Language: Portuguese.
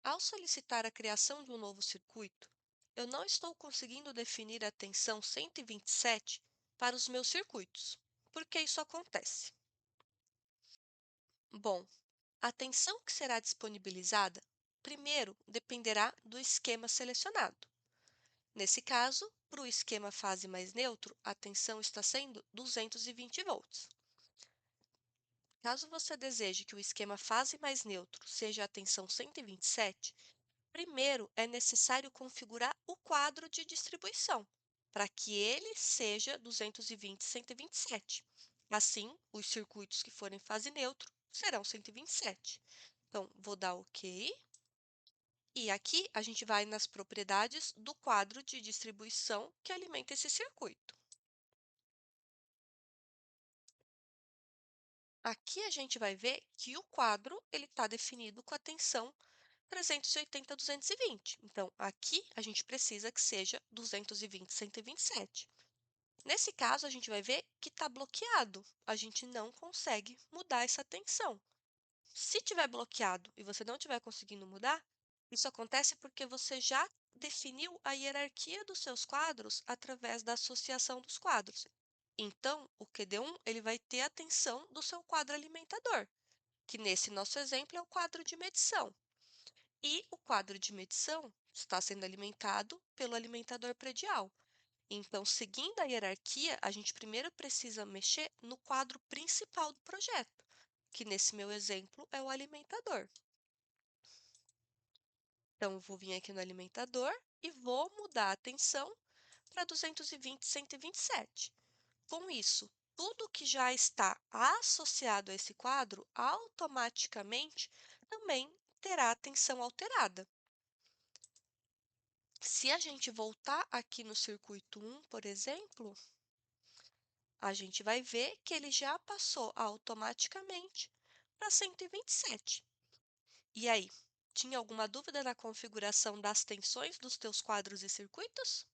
Ao solicitar a criação de um novo circuito, eu não estou conseguindo definir a tensão 127 para os meus circuitos. Por que isso acontece? Bom, a tensão que será disponibilizada primeiro dependerá do esquema selecionado. Nesse caso, para o esquema fase mais neutro, a tensão está sendo 220 volts. Caso você deseje que o esquema fase mais neutro seja a tensão 127, primeiro é necessário configurar o quadro de distribuição para que ele seja 220/127. Assim, os circuitos que forem fase neutro serão 127. Então, vou dar OK. E aqui a gente vai nas propriedades do quadro de distribuição que alimenta esse circuito. Aqui a gente vai ver que o quadro ele está definido com a tensão 380/220. Então, aqui a gente precisa que seja 220/127. Nesse caso, a gente vai ver que está bloqueado. A gente não consegue mudar essa tensão. Se tiver bloqueado e você não estiver conseguindo mudar, isso acontece porque você já definiu a hierarquia dos seus quadros através da associação dos quadros. Então, o QD1 ele vai ter a tensão do seu quadro alimentador, que nesse nosso exemplo é o quadro de medição. E o quadro de medição está sendo alimentado pelo alimentador predial. Então, seguindo a hierarquia, a gente primeiro precisa mexer no quadro principal do projeto, que nesse meu exemplo é o alimentador. Então, eu vou vir aqui no alimentador e vou mudar a tensão para 220/127. Com isso, tudo que já está associado a esse quadro automaticamente também terá a tensão alterada. Se a gente voltar aqui no circuito 1, por exemplo, a gente vai ver que ele já passou automaticamente para 127. E aí, tinha alguma dúvida na configuração das tensões dos teus quadros e circuitos?